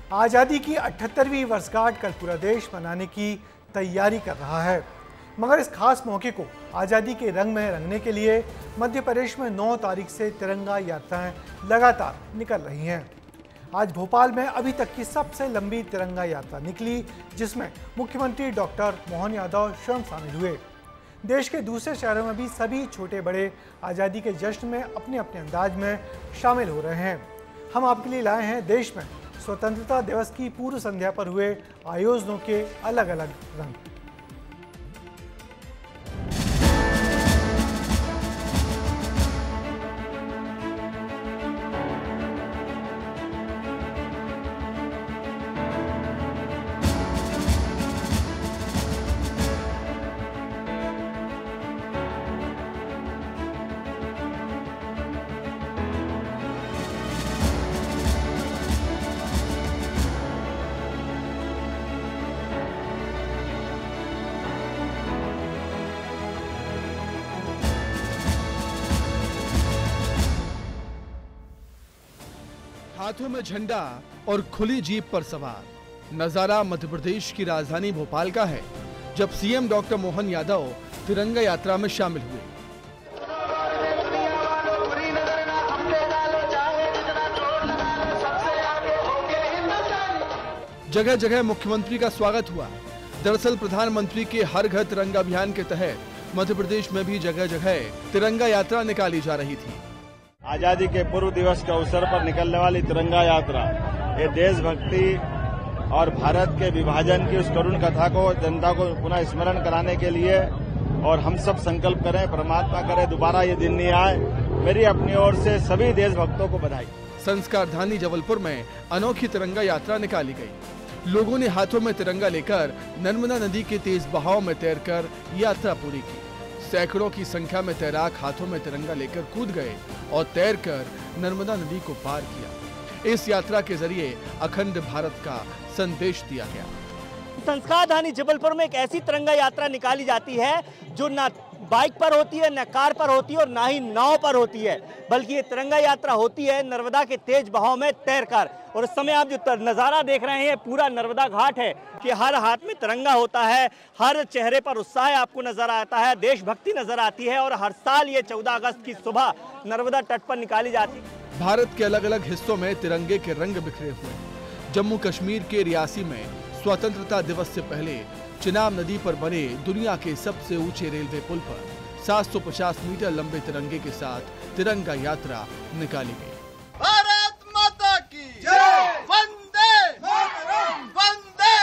आज़ादी की 78वीं वर्षगांठ कल पूरा देश मनाने की तैयारी कर रहा है, मगर इस खास मौके को आज़ादी के रंग में रंगने के लिए मध्य प्रदेश में 9 तारीख से तिरंगा यात्राएं लगातार निकल रही हैं। आज भोपाल में अभी तक की सबसे लंबी तिरंगा यात्रा निकली, जिसमें मुख्यमंत्री डॉक्टर मोहन यादव स्वयं शामिल हुए। देश के दूसरे शहरों में भी सभी छोटे बड़े आज़ादी के जश्न में अपने अपने अंदाज में शामिल हो रहे हैं। हम आपके लिए लाए हैं देश में स्वतंत्रता दिवस की पूर्व संध्या पर हुए आयोजनों के अलग अलग रंग। हाथों में झंडा और खुली जीप पर सवार नजारा मध्य प्रदेश की राजधानी भोपाल का है, जब सीएम डॉक्टर मोहन यादव तिरंगा यात्रा में शामिल हुए। जगह जगह मुख्यमंत्री का स्वागत हुआ। दरअसल प्रधानमंत्री के हर घर तिरंगा अभियान के तहत मध्य प्रदेश में भी जगह जगह तिरंगा यात्रा निकाली जा रही थी। आजादी के पूर्व दिवस के अवसर पर निकलने वाली तिरंगा यात्रा ये देशभक्ति और भारत के विभाजन की उस करुण कथा को जनता को पुनः स्मरण कराने के लिए, और हम सब संकल्प करें, परमात्मा करे दोबारा ये दिन नहीं आए। मेरी अपनी ओर से सभी देशभक्तों को बधाई। संस्कार धानी जबलपुर में अनोखी तिरंगा यात्रा निकाली गई। लोगों ने हाथों में तिरंगा लेकर नर्मदा नदी के तेज बहाव में तैरकर यात्रा पूरी की। सैकड़ों की संख्या में तैराक हाथों में तिरंगा लेकर कूद गए और तैरकर नर्मदा नदी को पार किया। इस यात्रा के जरिए अखंड भारत का संदेश दिया गया। संस्कार धानी जबलपुर में एक ऐसी तिरंगा यात्रा निकाली जाती है जो ना बाइक पर होती है, न कार पर होती है और ना ही नाव पर होती है, बल्कि ये तिरंगा यात्रा होती है नर्मदा के तेज बहाव में तैरकर। और इस समय आप जो नज़ारा देख रहे हैं पूरा नर्मदा घाट है कि हर हाथ में तिरंगा होता है, हर चेहरे पर उत्साह आपको नजर आता है, देशभक्ति नजर आती है। और हर साल ये 14 अगस्त की सुबह नर्मदा तट पर निकाली जाती है। भारत के अलग अलग हिस्सों में तिरंगे के रंग बिखरे हुए हैं। जम्मू कश्मीर के रियासी में स्वतंत्रता दिवस से पहले चिनाब नदी पर बने दुनिया के सबसे ऊंचे रेलवे पुल पर 750 मीटर लंबे तिरंगे के साथ तिरंगा यात्रा निकाली गई। भारत माता की जय, वंदे वंदे।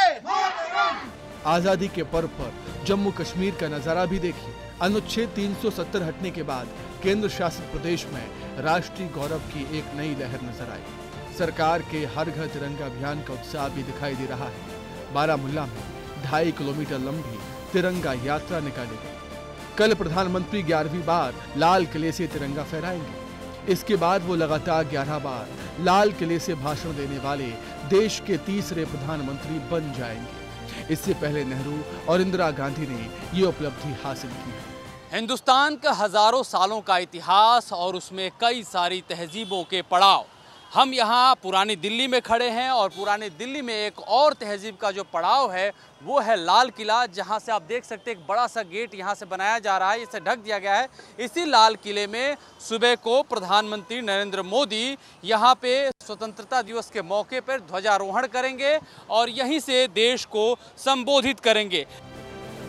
आजादी के पर्व पर जम्मू कश्मीर का नजारा भी देखिए। अनुच्छेद 370 हटने के बाद केंद्र शासित प्रदेश में राष्ट्रीय गौरव की एक नई लहर नजर आई। सरकार के हर घर तिरंगा अभियान का उत्साह भी दिखाई दे रहा है। बारामुल्ला में 2.5 किलोमीटर लंबी तिरंगा यात्रा निकाली गई। कल प्रधानमंत्री 11वीं बार लाल किले से तिरंगा फहराएंगे। इसके बाद वो लगातार 11 बार लाल किले से भाषण देने वाले देश के तीसरे प्रधानमंत्री बन जाएंगे। इससे पहले नेहरू और इंदिरा गांधी ने ये उपलब्धि हासिल की है। हिंदुस्तान का हजारों सालों का इतिहास और उसमें कई सारी तहजीबों के पड़ाव। हम यहाँ पुरानी दिल्ली में खड़े हैं और पुरानी दिल्ली में एक और तहजीब का जो पड़ाव है वो है लाल किला, जहाँ से आप देख सकते हैं एक बड़ा सा गेट यहाँ से बनाया जा रहा है, इसे ढक दिया गया है। इसी लाल किले में सुबह को प्रधानमंत्री नरेंद्र मोदी यहाँ पे स्वतंत्रता दिवस के मौके पर ध्वजारोहण करेंगे और यहीं से देश को संबोधित करेंगे।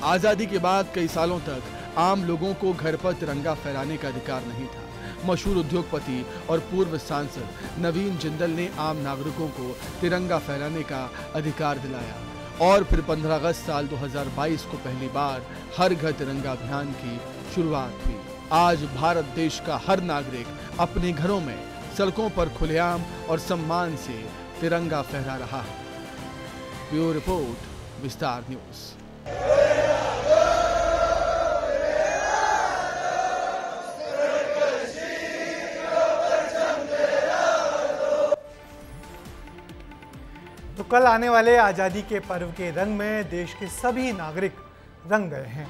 आज़ादी के बाद कई सालों तक आम लोगों को घर पर तिरंगा फहराने का अधिकार नहीं था। मशहूर उद्योगपति और पूर्व सांसद नवीन जिंदल ने आम नागरिकों को तिरंगा फहराने का अधिकार दिलाया और फिर 15 अगस्त साल 2022 को पहली बार हर घर तिरंगा अभियान की शुरुआत हुई। आज भारत देश का हर नागरिक अपने घरों में, सड़कों पर खुलेआम और सम्मान से तिरंगा फहरा रहा है। ब्यूरो रिपोर्ट, विस्तार न्यूज। तो कल आने वाले आज़ादी के पर्व के रंग में देश के सभी नागरिक रंग गए हैं।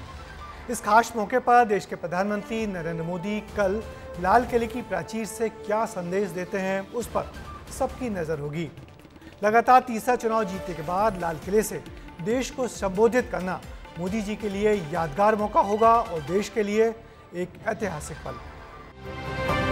इस खास मौके पर देश के प्रधानमंत्री नरेंद्र मोदी कल लाल किले की प्राचीर से क्या संदेश देते हैं, उस पर सबकी नज़र होगी। लगातार तीसरा चुनाव जीतने के बाद लाल किले से देश को संबोधित करना मोदी जी के लिए यादगार मौका होगा और देश के लिए एक ऐतिहासिक पल।